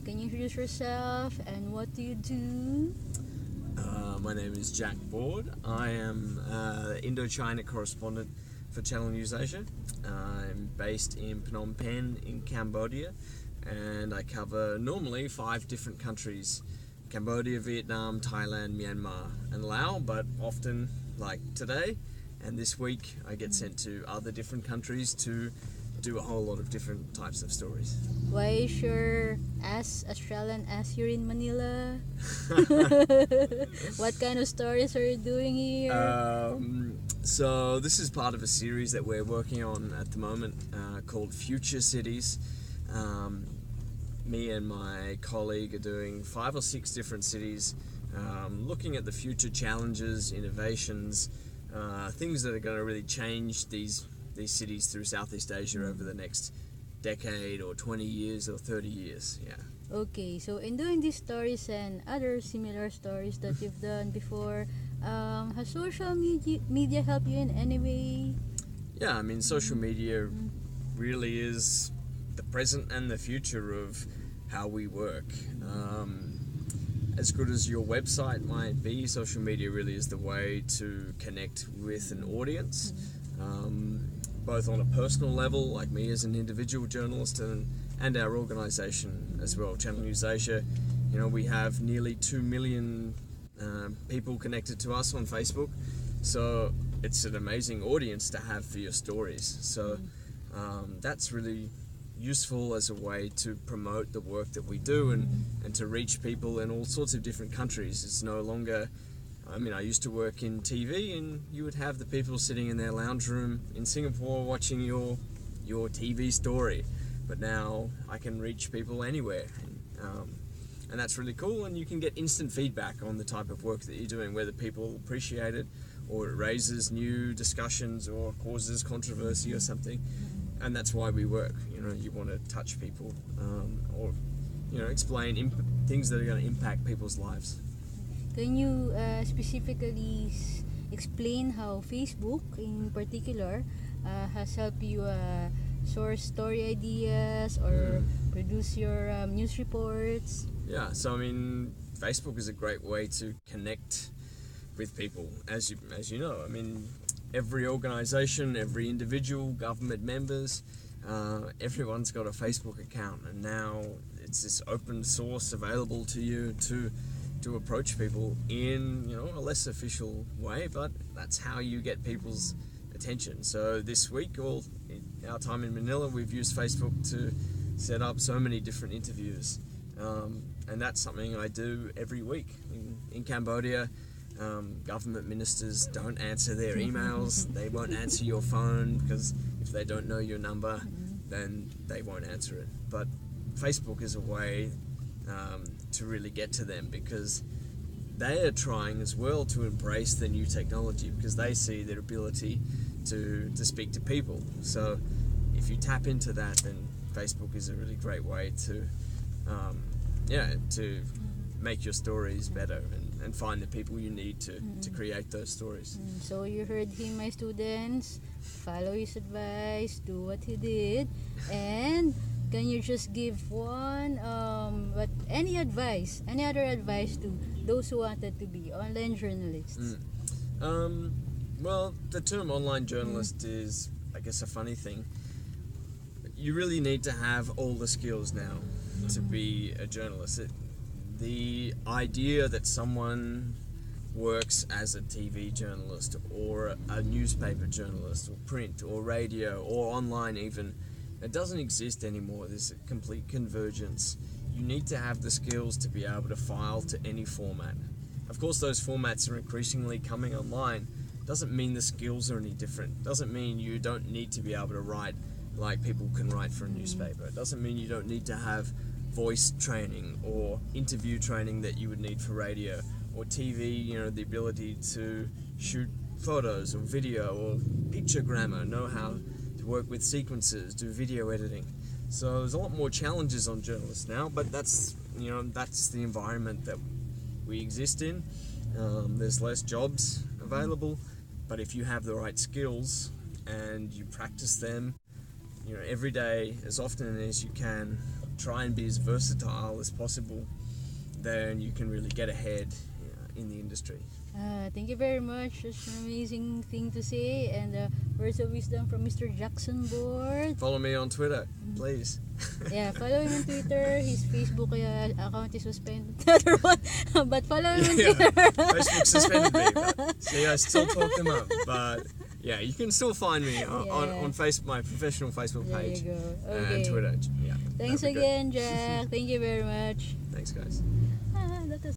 Can you introduce yourself and what do you do? My name is Jack Board. I am Indochina correspondent for Channel News Asia. I'm based in Phnom Penh in Cambodia, and I cover normally 5 different countries: Cambodia, Vietnam, Thailand, Myanmar and Laos, but often, like today and this week, I get sent to other different countries to do a whole lot of different types of stories. Why is your ass Australian as you're in Manila? What kind of stories are you doing here? So this is part of a series that we're working on at the moment called Future Cities. Me and my colleague are doing 5 or 6 different cities, looking at the future challenges, innovations, things that are going to really change these cities through Southeast Asia over the next decade or 20 years or 30 years. Yeah. Okay, so in doing these stories and other similar stories that you've done before, has social media helped you in any way? Yeah, I mean, social media really is the present and the future of how we work. As good as your website might be, social media really is the way to connect with an audience, both on a personal level, like me as an individual journalist, and our organisation as well, Channel News Asia. You know, we have nearly 2 million people connected to us on Facebook, so it's an amazing audience to have for your stories. So that's really useful as a way to promote the work that we do and to reach people in all sorts of different countries. It's no longer, I mean, I used to work in TV and you would have the people sitting in their lounge room in Singapore watching your TV story, but now I can reach people anywhere, and that's really cool, and you can get instant feedback on the type of work that you're doing, whether people appreciate it or it raises new discussions or causes controversy or something. And that's why we work. You know, you want to touch people, or explain things that are going to impact people's lives. Can you specifically explain how Facebook, in particular, has helped you source story ideas or produce your news reports? Yeah, so I mean, Facebook is a great way to connect with people, as you know. I mean, every organisation, every individual, government members, everyone's got a Facebook account, and now it's this open source available to you to approach people in a less official way, but that's how you get people's attention. So this week, all our time in Manila, we've used Facebook to set up so many different interviews, and that's something I do every week in Cambodia. Government ministers don't answer their emails. They won't answer your phone, because if they don't know your number, then they won't answer it. But Facebook is a way to really get to them, because they are trying as well to embrace the new technology, because they see their ability to speak to people. So if you tap into that, then Facebook is a really great way to make your stories better and find the people you need to create those stories. So you heard him, my students. Follow his advice, do what he did, and can you just give any other advice to those who wanted to be online journalists? Well, the term online journalist is, I guess, a funny thing. You really need to have all the skills now to be a journalist. The idea that someone works as a TV journalist or a newspaper journalist or print or radio or online even, it doesn't exist anymore. There's a complete convergence. You need to have the skills to be able to file to any format. Of course, those formats are increasingly coming online. Doesn't mean the skills are any different. Doesn't mean you don't need to be able to write like people can write for a newspaper. It doesn't mean you don't need to have voice training or interview training that you would need for radio or TV, the ability to shoot photos or video or picture grammar, know how to work with sequences, do video editing. So there's a lot more challenges on journalists now, but that's the environment that we exist in. There's less jobs available, but if you have the right skills and you practice them, every day, as often as you can, try and be as versatile as possible, then you can really get ahead in the industry. Thank you very much. It's an amazing thing to say, and words of wisdom from Mr. Jackson Board. Follow me on Twitter, please. Yeah, follow him on Twitter. His Facebook account is suspended. Another one, but follow him on Twitter. Facebook suspended me, but see, I still talk them up. But yeah, you can still find me on my professional Facebook page There you go. Okay. and Twitter. Yeah. Thanks that'd be good. again, Jack. Thank you very much. Thanks, guys.